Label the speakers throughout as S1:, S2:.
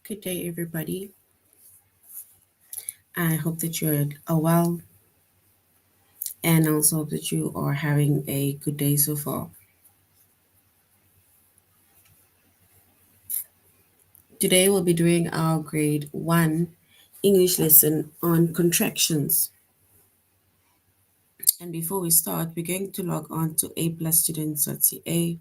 S1: Good day, everybody. I hope that you're well and also that you are having a good day so far. Today, we'll be doing our grade 1 English lesson on contractions. And before we start, we're going to log on to aplusstudents.ca.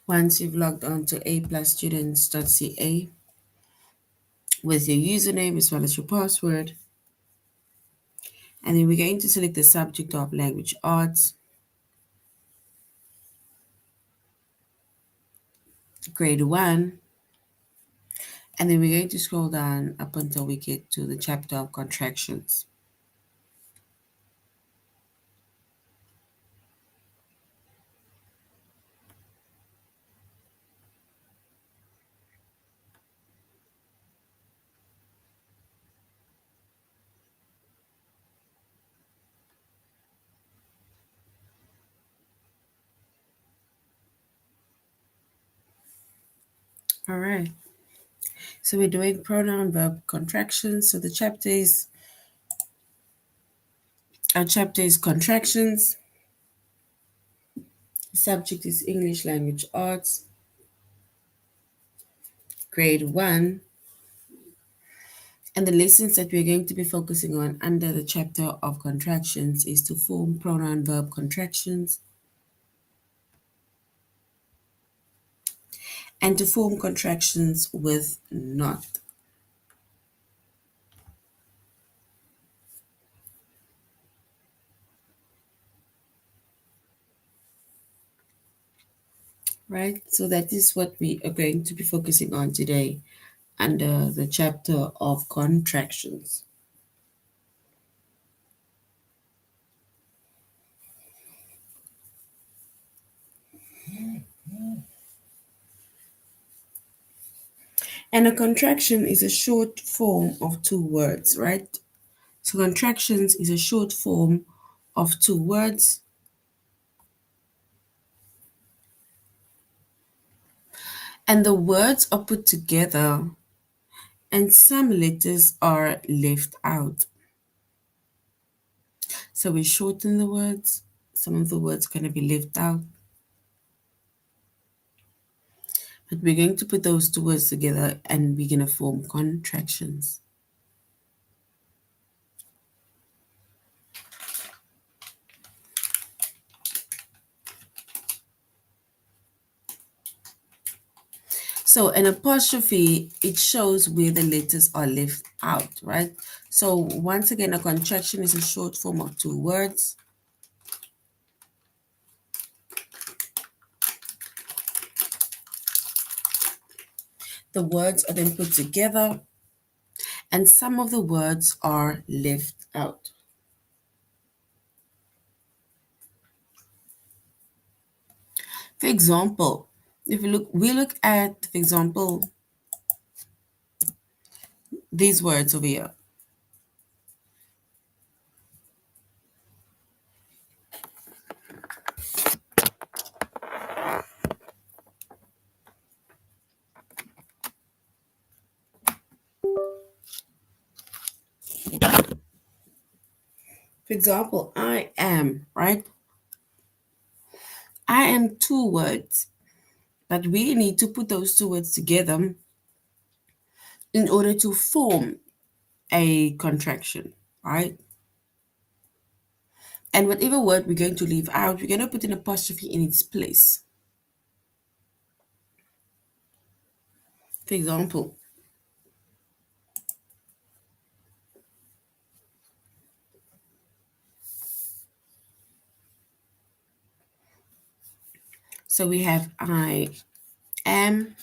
S1: Once you've logged on to aplusstudents.ca with your username as well as your password, and then we're going to select the subject of language arts, grade 1, and then we're going to scroll down up until we get to the chapter of contractions. All right. So we're doing pronoun verb contractions. So our chapter is contractions. The subject is English language arts, grade 1. And the lessons that we're going to be focusing on under the chapter of contractions is to form pronoun verb contractions and to form contractions with not. Right? So that is what we are going to be focusing on today under the chapter of contractions. And a contraction is a short form of two words, right? So contractions is a short form of two words. And the words are put together and some letters are left out. So we shorten the words. Some of the words are going to be left out. But we're going to put those two words together and we're going to form contractions. So an apostrophe, it shows where the letters are left out, right? So once again, a contraction is a short form of two words. The words are then put together and some of the words are left out. For example, if we look at, for example, these words over here. For example, I am, right? I am two words, but we need to put those two words together in order to form a contraction, right? And whatever word we're going to leave out, we're going to put an apostrophe in its place. For example, so we have I am.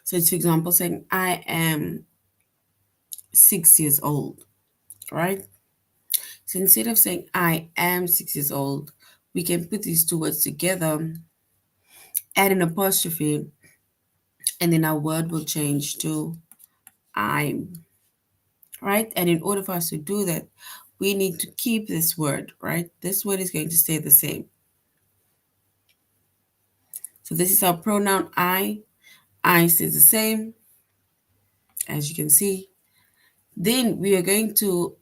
S1: So it's, for example, saying I am 6 years old, right? So instead of saying I am 6 years old, we can put these two words together, add an apostrophe, and then our word will change to I'm, right? And in order for us to do that, we need to keep this word, right? This word is going to stay the same. So this is our pronoun I. I stays the same, as you can see. Then we are going to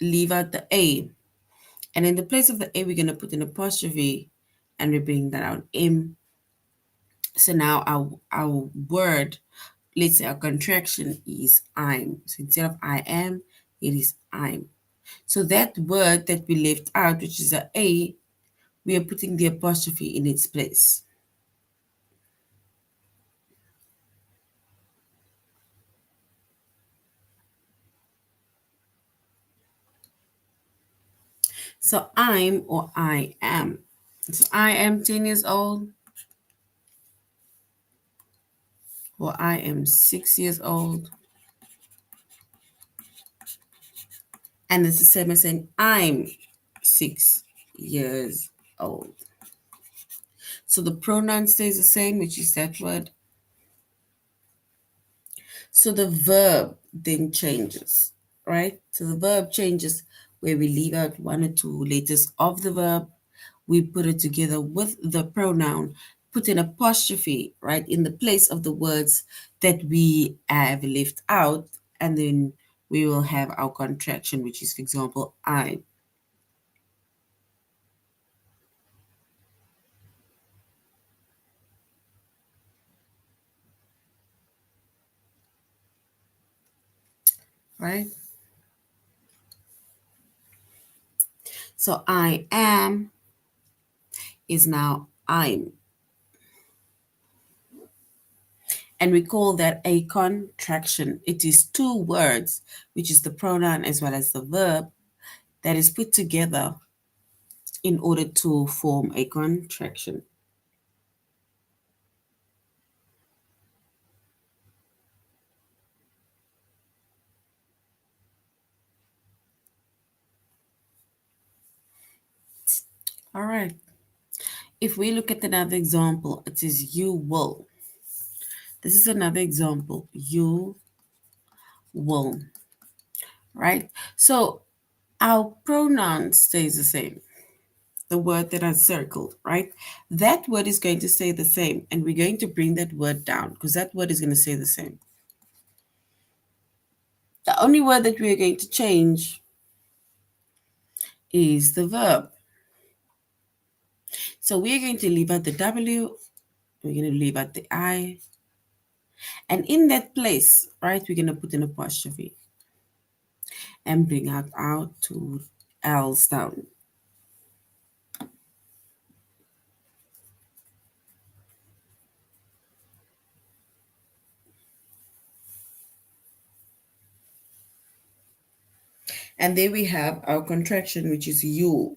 S1: leave out the A. And in the place of the A, we're going to put an apostrophe and we bring that out M. So now our word, let's say our contraction is I'm. So instead of I am, it is I'm. So that word that we left out, which is a, we are putting the apostrophe in its place. So I'm or I am. So I am 10 years old or I am 6 years old. And it's the same as saying I'm 6 years old. So the pronoun stays the same, which is that word. So the verb then changes, right? So the verb changes where we leave out one or two letters of the verb. We put it together with the pronoun, put an apostrophe, right, in the place of the words that we have left out. And then we will have our contraction, which is, for example, I. Right? So I am is now I'm. And we call that a contraction. It is two words, which is the pronoun as well as the verb, that is put together in order to form a contraction. All right. If we look at another example, it is you will. This is another example. You will. Right? So our pronoun stays the same. The word that I circled, right? That word is going to stay the same, and we're going to bring that word down because that word is going to stay the same. The only word that we're going to change is the verb. So we're going to leave out the W, we're going to leave out the I, and in that place, right, we're going to put an apostrophe and bring out our two L's down. And there we have our contraction, which is you.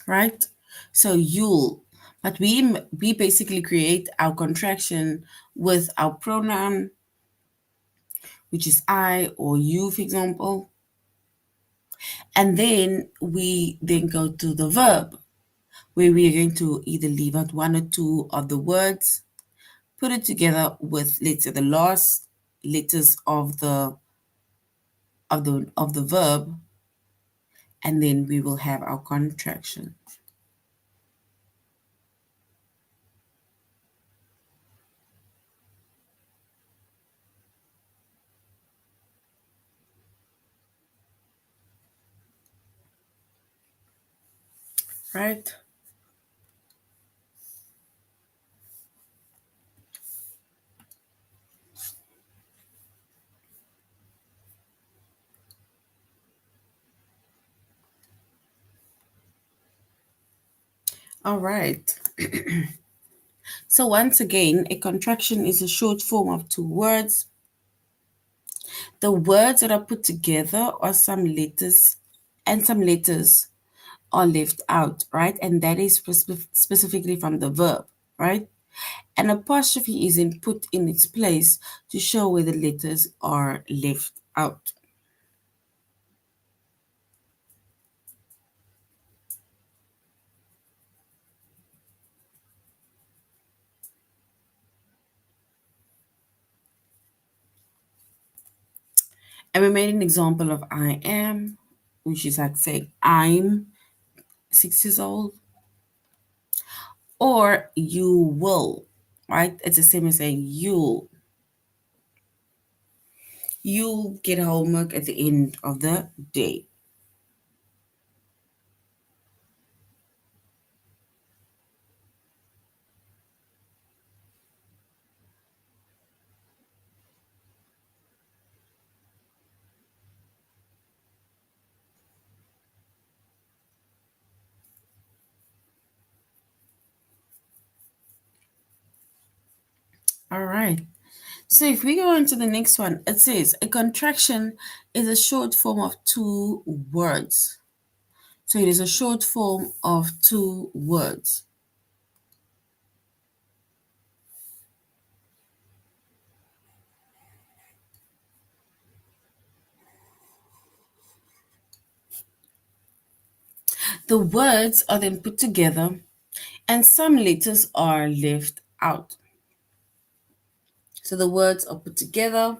S1: Right? So you'll, but we basically create our contraction with our pronoun, which is I or you, for example. And then we then go to the verb, where we are going to either leave out one or two of the words, put it together with, let's say, the last letters of the verb, and then we will have our contraction. Right? All right. So once again, a contraction is a short form of two words. The words that are put together are some letters, and some letters are left out, right? And that is specifically from the verb, right? An apostrophe is then put in its place to show where the letters are left out. And we made an example of I am, which is like saying I'm 6 years old, or you will, right? It's the same as saying you'll get homework at the end of the day. All right. So if we go on to the next one, it says a contraction is a short form of two words. So it is a short form of two words. The words are then put together and some letters are left out. So the words are put together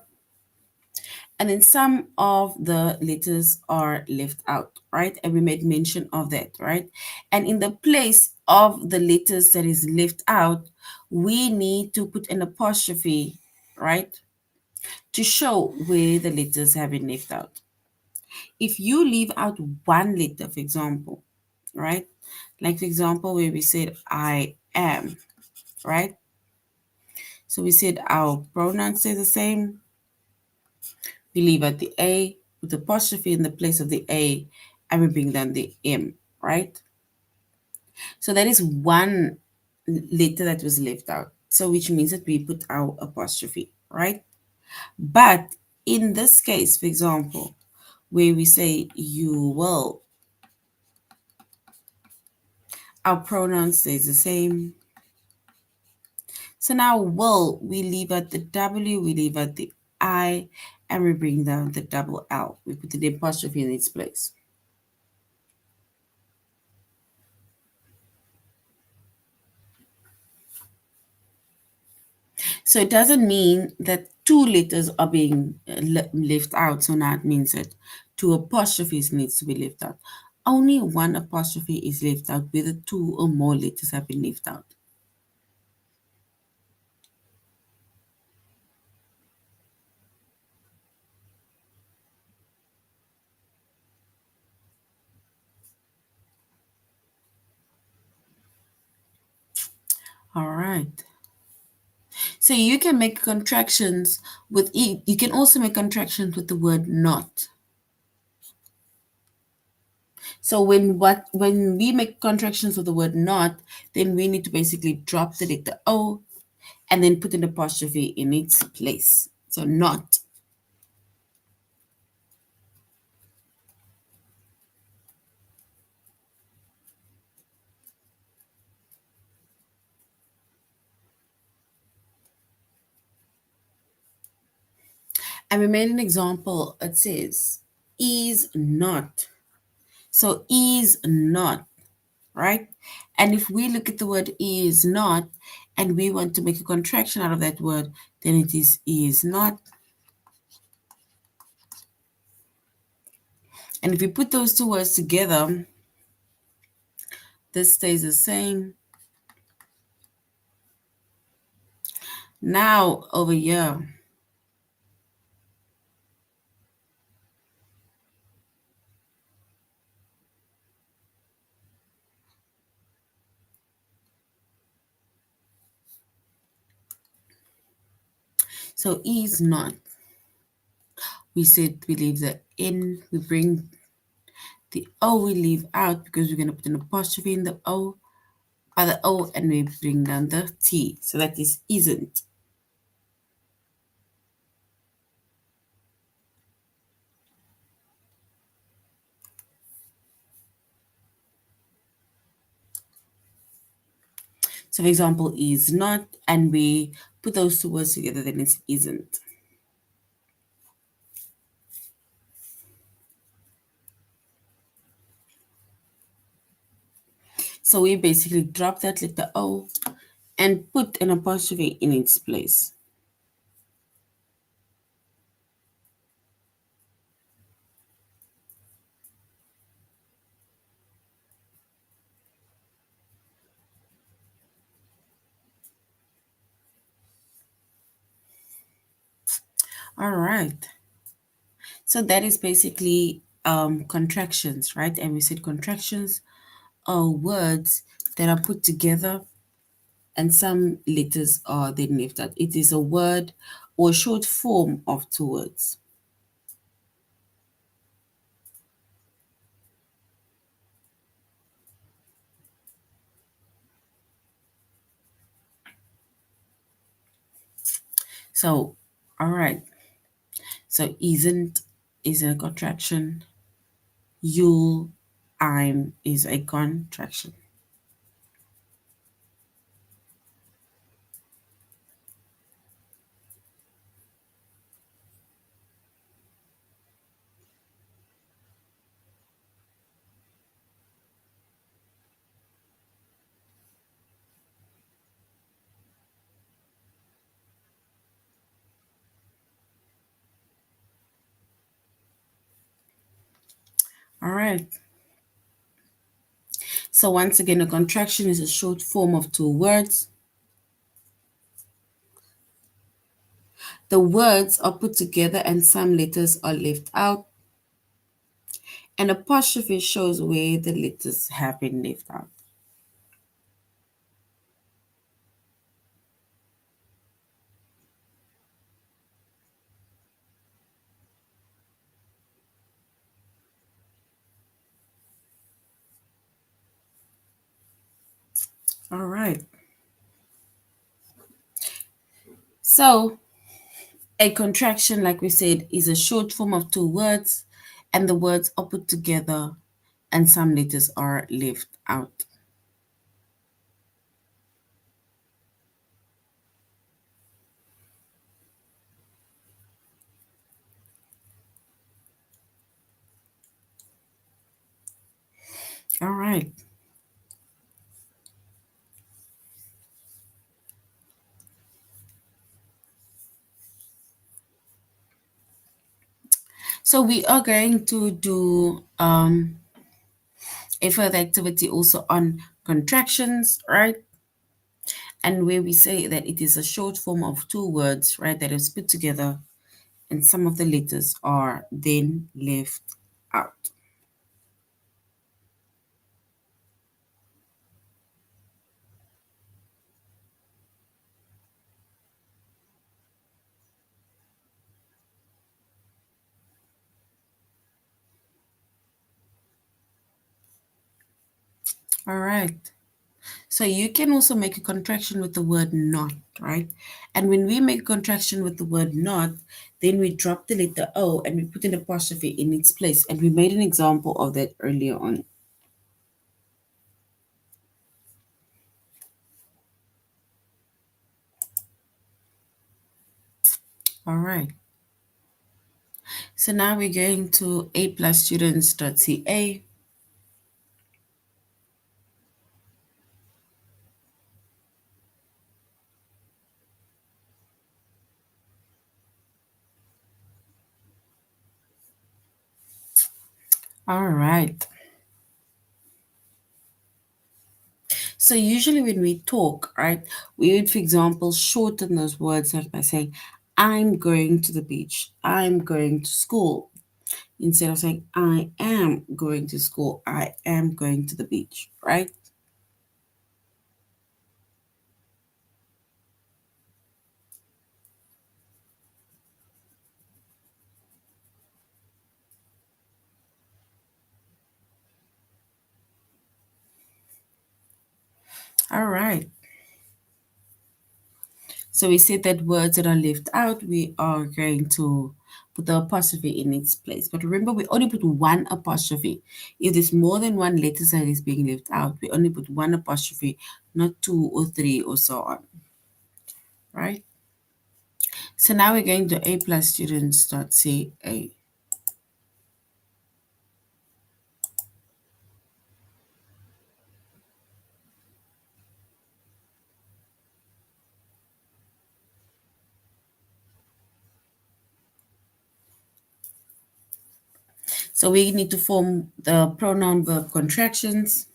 S1: and then some of the letters are left out, right? And we made mention of that, right? And in the place of the letters that is left out, we need to put an apostrophe, right? To show where the letters have been left out. If you leave out one letter, for example, right? Like, for example, where we said I am, right? So we said our pronouns stay the same. We leave out the A with the apostrophe in the place of the A, and we bring down the M, right? So that is one letter that was left out. So which means that we put our apostrophe, right? But in this case, for example, where we say you will, our pronoun stays the same. So now will, we leave out the W, we leave out the I, and we bring down the double L. We put the apostrophe in its place. So it doesn't mean that two letters are being left out. So now it means that two apostrophes needs to be left out. Only one apostrophe is left out where the two or more letters have been left out. All right. So you can make contractions with you can also make contractions with the word not. So when we make contractions with the word not, then we need to basically drop the letter O and then put an apostrophe in its place. So not. And we made an example. It says is not. So is not, right? And if we look at the word is not and we want to make a contraction out of that word, then it is not. And if we put those two words together, this stays the same. Now over here, so is not. We said we leave the N, we bring the O, we leave out because we're going to put an apostrophe in the O, by the O, and we bring down the T. So that is isn't. So for example, is not, and we put those two words together, then it's isn't. So we basically drop that letter O and put an apostrophe in its place. All right. So that is basically contractions, right? And we said contractions are words that are put together and some letters are then left out. It is a word or short form of two words. So, all right. So isn't is a contraction. You'll, I'm is a contraction. All right. So once again, a contraction is a short form of two words. The words are put together and some letters are left out. An apostrophe shows where the letters have been left out. All right. So a contraction, like we said, is a short form of two words, and the words are put together and some letters are left out. All right. So we are going to do a further activity also on contractions, right? And where we say that it is a short form of two words, right, that is put together and some of the letters are then left out. All right. So you can also make a contraction with the word not, right? And when we make a contraction with the word not, then we drop the letter O and we put an apostrophe in its place. And we made an example of that earlier on. All right. So now we're going to a+students.ca. All right. So usually when we talk, right, we would, for example, shorten those words like by saying, I'm going to the beach, I'm going to school. Instead of saying, I am going to school, I am going to the beach, right? All right. So we said that words that are left out, we are going to put the apostrophe in its place. But remember, we only put one apostrophe. If there's more than one letter that is being left out, we only put one apostrophe, not two or three or so on, right? So now we're going to a+students.ca. So we need to form the pronoun verb contractions,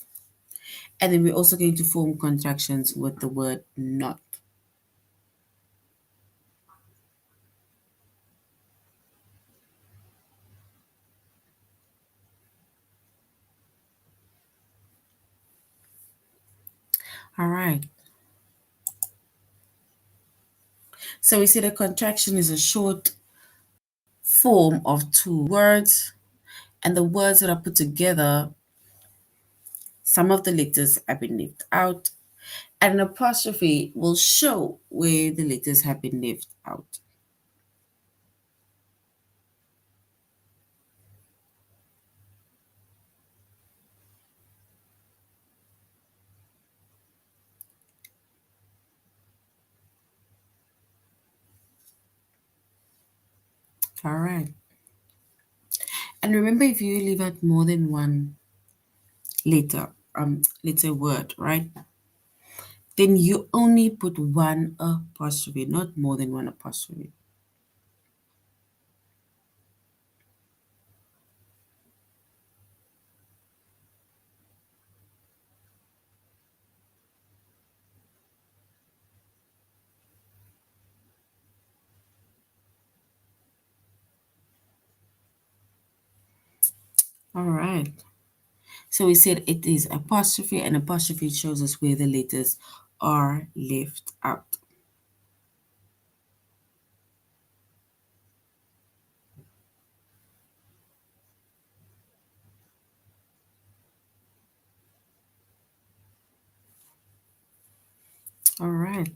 S1: and then we're also going to form contractions with the word not. All right. So we see the contraction is a short form of two words, and the words that are put together, some of the letters have been left out, and an apostrophe will show where the letters have been left out. All right. And remember, if you leave out more than one letter word, right? Then you only put one apostrophe, not more than one apostrophe. All right. So we said it is apostrophe, and apostrophe shows us where the letters are left out. All right.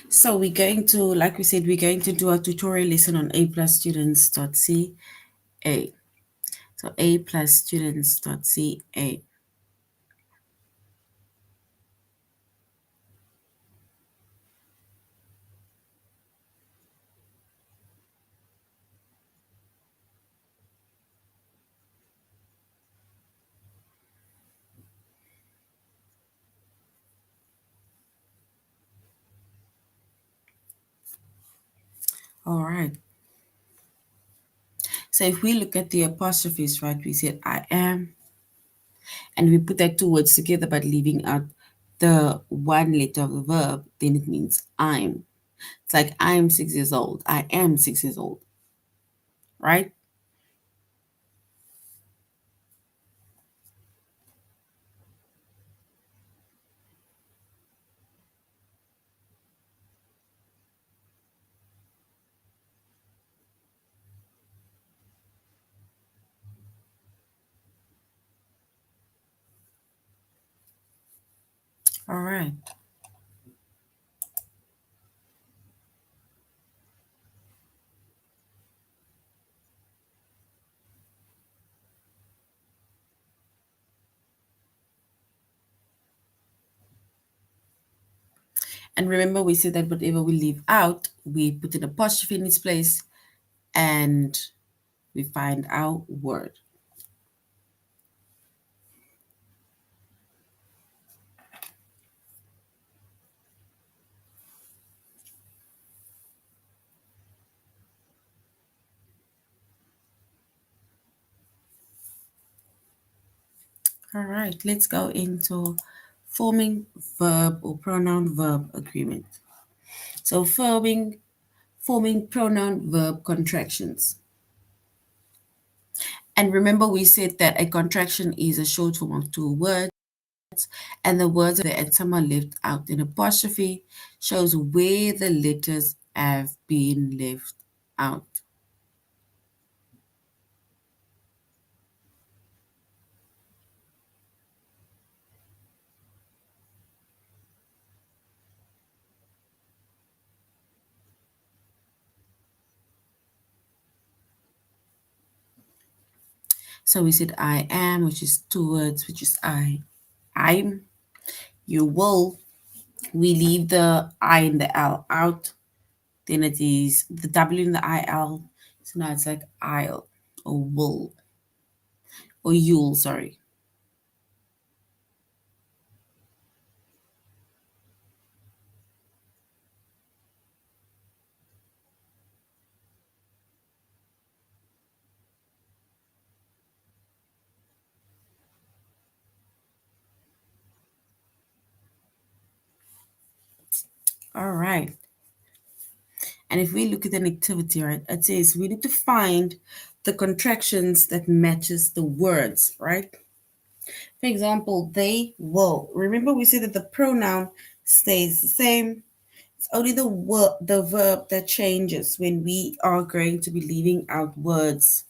S1: So we're going to, like we said, we're going to do a tutorial lesson on A plus students.ca. So A plus students.ca. All right. So if we look at the apostrophes, right, we said I am, and we put that two words together but leaving out the one letter of the verb, then it means I'm. It's like I'm 6 years old. I am 6 years old, right? All right. And remember, we said that whatever we leave out, we put an apostrophe in its place and we find our word. All right, let's go into forming verb or pronoun verb agreement. So forming pronoun verb contractions. And remember, we said that a contraction is a short form of two words, and the words there and some are left out. An apostrophe shows where the letters have been left out. So we said I am, which is two words, which is I. I'm. You will. We leave the I and the L out. Then it is the W and the IL. So now it's like I'll or will or you'll, sorry. All right. And if we look at an activity, right, it says we need to find the contractions that matches the words, right? For example, they will. Remember we said that the pronoun stays the same. It's only the verb that changes when we are going to be leaving out words.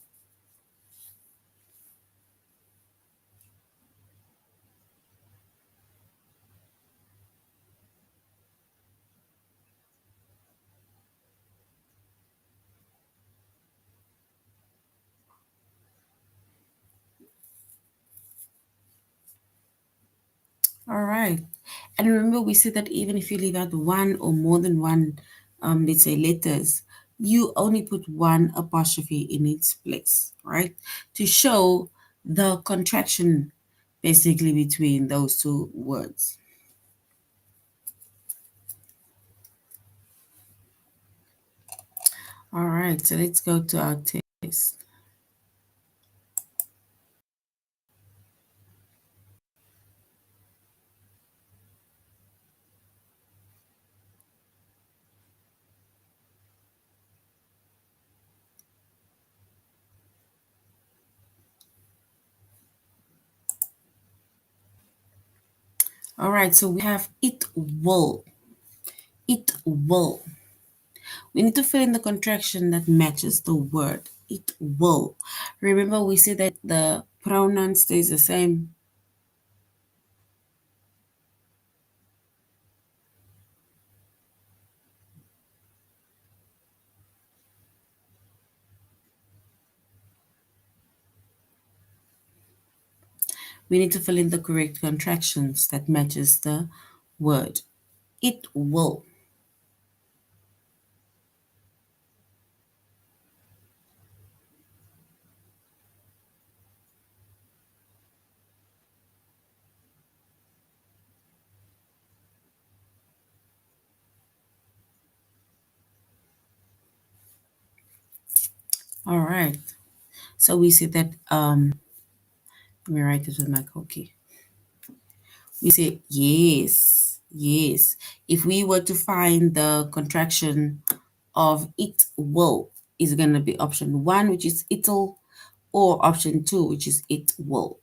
S1: All right. And remember, we said that even if you leave out one or more than one, let's say letters, you only put one apostrophe in its place, right? To show the contraction basically between those two words. All right. So let's go to our test. All right. So we have it will. It will. We need to fill in the contraction that matches the word. It will. Remember, we said that the pronoun stays the same. We need to fill in the correct contractions that matches the word. It will. All right. So we see that let me write this with my cookie. We say yes, yes. If we were to find the contraction of it will, is gonna be option one, which is it'll, or option two, which is it will.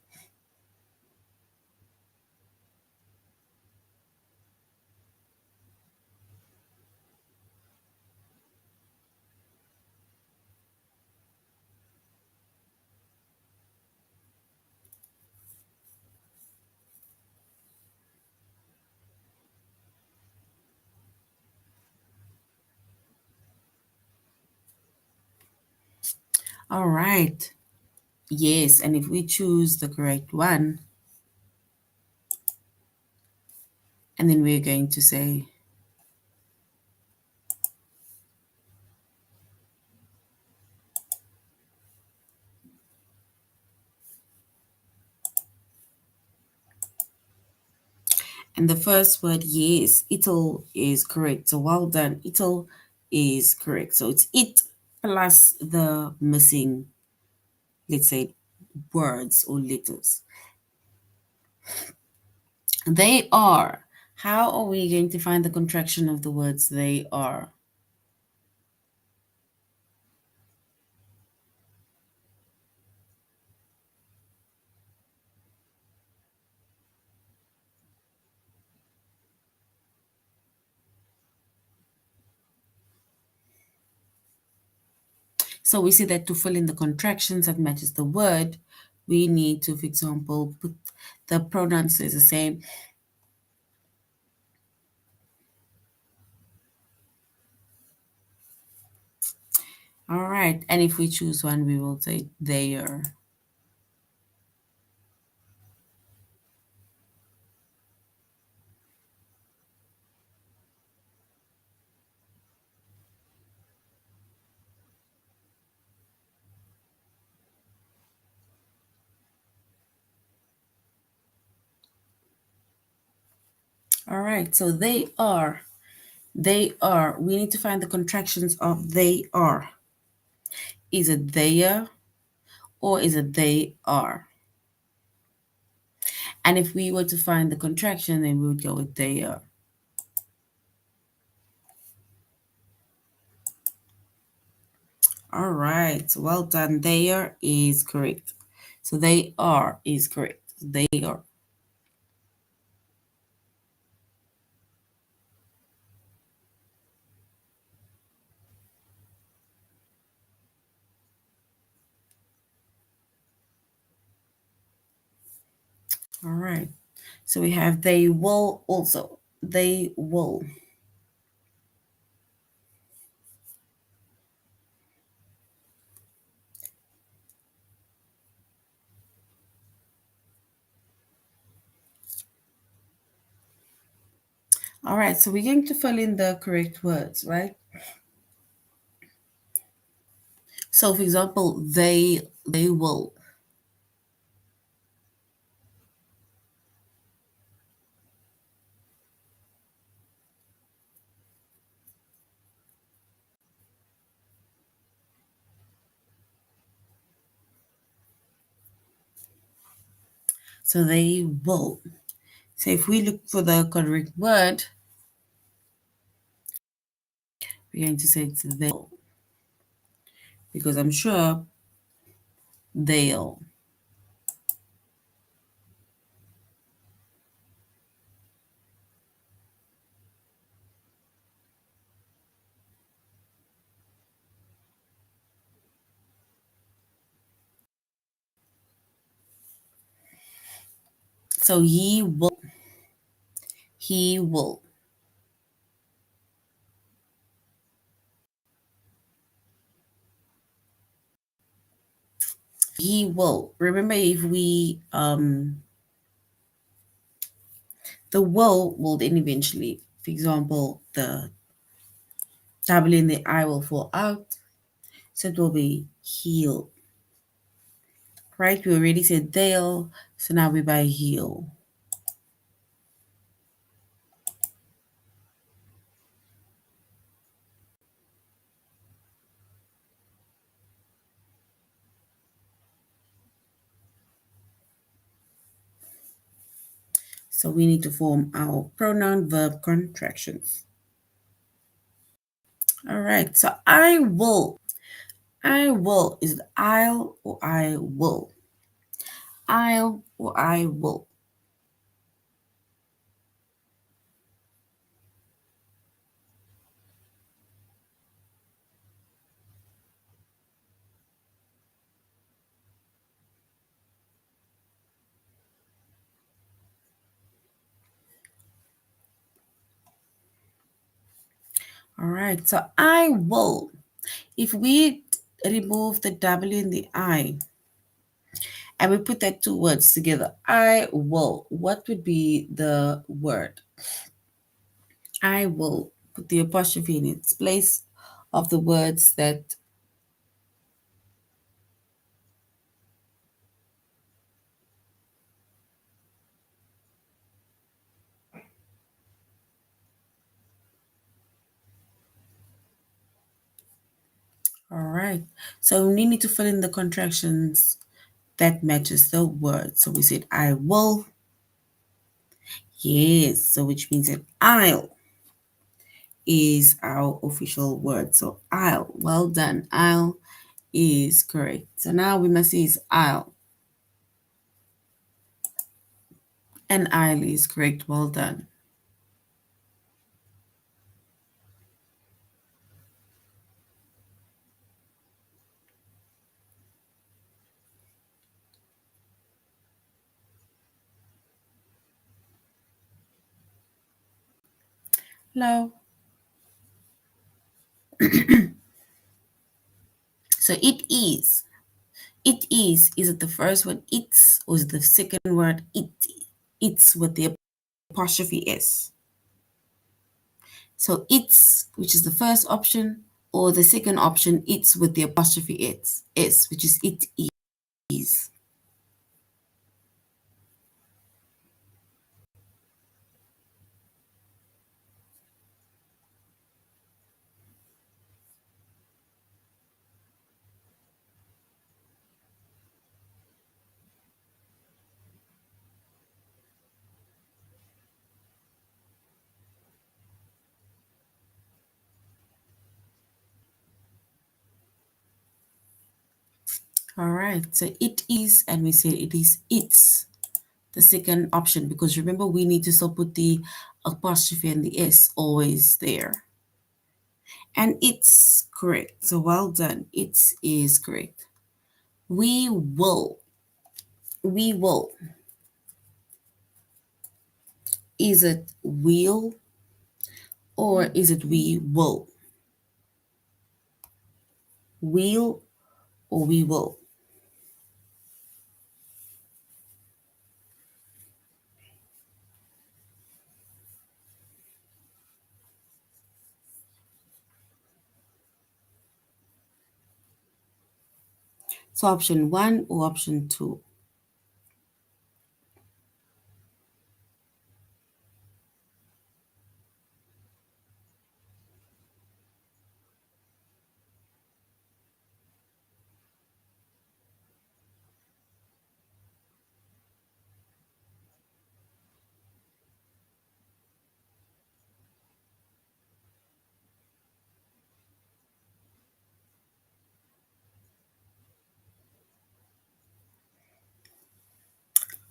S1: All right. Yes, and if we choose the correct one, and then we're going to say, and the first word, yes, it'll is correct. So well done. It'll is correct. So it's it plus the missing, let's say, words or letters. They are. How are we going to find the contraction of the words they are? So we see that to fill in the contractions that matches the word, we need to, for example, put the pronouns is the same. All right. And if we choose one, we will say they are. All right. So they are. They are. We need to find the contractions of they are. Is it they are or is it they are? And if we were to find the contraction, then we would go with they are. All right. Well done. They are is correct. So they are is correct. They are. All right. So we have they will also. They will. All right. So we're going to fill in the correct words, right? So for example, they will. So they will. So if we look for the correct word, we're going to say it's they'll, because I'm sure they'll. So he will. He will. He will. Remember, if we the will then eventually, for example, the W in the I will fall out, so it will be heal. Right? We already said they'll, so now we buy heal. So we need to form our pronoun verb contractions. All right. So I will. I will. Is it I'll or I will? I'll or I will. All right. So I will. If we remove the W and the I and we put that two words together, I will, what would be the word? I will put the apostrophe in its place of the words that. All right. So we need to fill in the contractions that matches the word. So we said I will. Yes. So which means that I'll is our official word. So I'll. Well done. I'll is correct. So now we must use I'll. And I'll is correct. Well done. Hello. So it is. It is. Is it the first word it's or is it the second word it? It's with the apostrophe S. So it's, which is the first option, or the second option, it's with the apostrophe S, which is it is. All right. So it is, and we say it is its. the second option, because remember we need to still put the apostrophe and the S always there. And it's correct. So well done. It is correct. We will. We will. Is it will or is it we will? Will or we will? So option one or option two?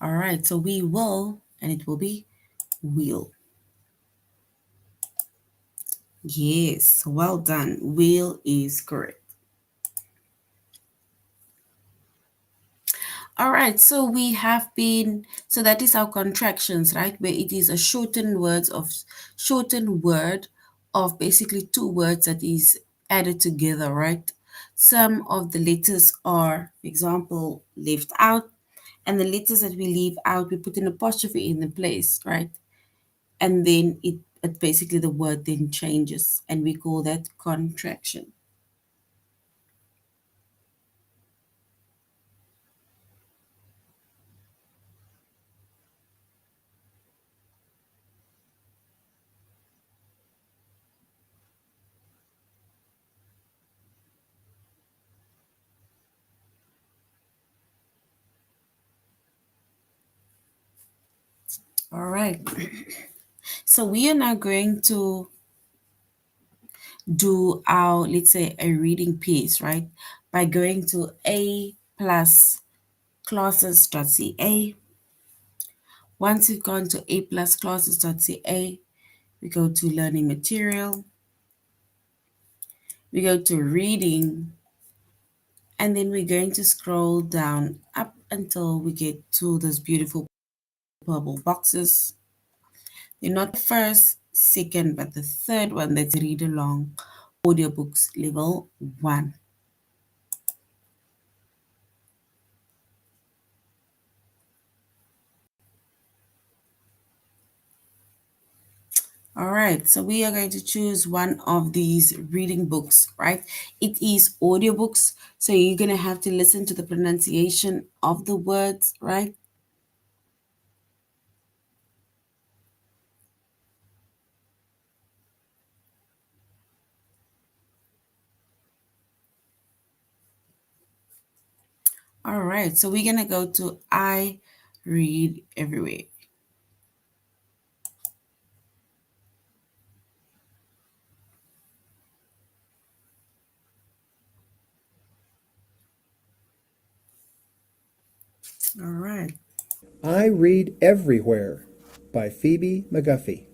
S1: All right, so we will, and it will be will. Yes, well done. Will is correct. All right, so we have been, so that is our contractions, right? Where it is a shortened word of basically two words that is added together, right? Some of the letters are, for example, left out, and the letters that we leave out, we put an apostrophe in the place, right? And then it basically the word then changes, and we call that contraction. All right. So we are now going to do our, let's say, a reading piece, right? By going to A plus classes.ca. Once you've gone to A plus classes.ca, we go to learning material, we go to reading, and then we're going to scroll down up until we get to those beautiful purple boxes. They're not the first, second, but the third one that's read along audiobooks level 1. All right, so we are going to choose one of these reading books, right? It is audiobooks, so you're going to have to listen to the pronunciation of the words, right? All right, so we're going to go to I Read Everywhere. All right.
S2: I Read Everywhere by Phoebe McGuffey.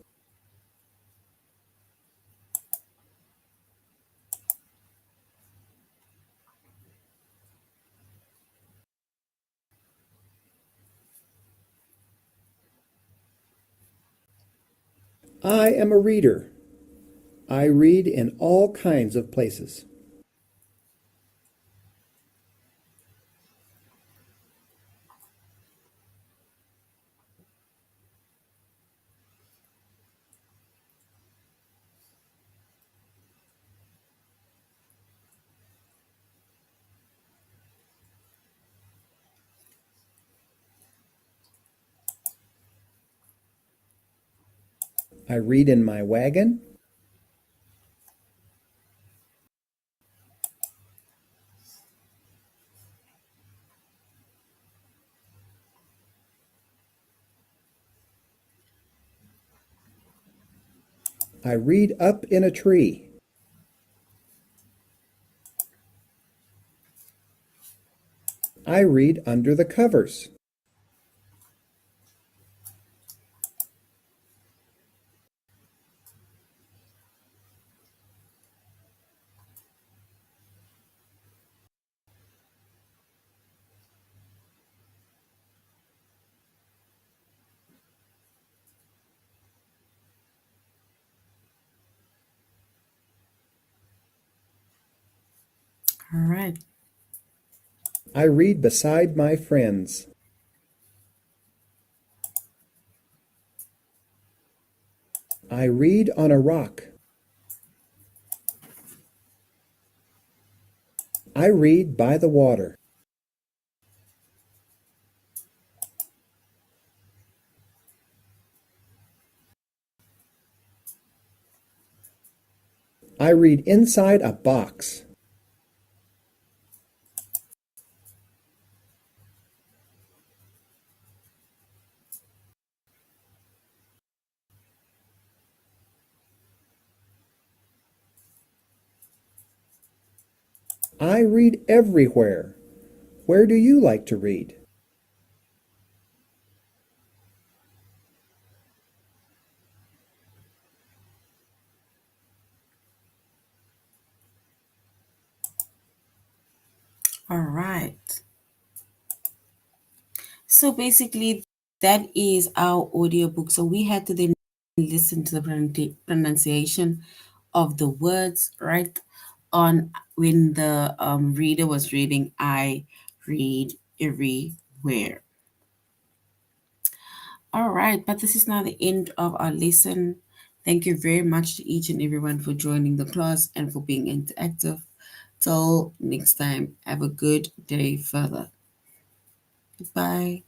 S2: I am a reader. I read in all kinds of places. I read in my wagon. I read up in a tree. I read under the covers.
S1: All right.
S2: I read beside my friends. I read on a rock. I read by the water. I read inside a box. I read everywhere. Where do you like to read?
S1: All right. So basically, that is our audiobook. So we had to then listen to the pronunciation of the words, right? On when the reader was reading, I read everywhere. All right, but this is now the end of our lesson. Thank you very much to each and everyone for joining the class and for being interactive. Till next time, have a good day further. Goodbye.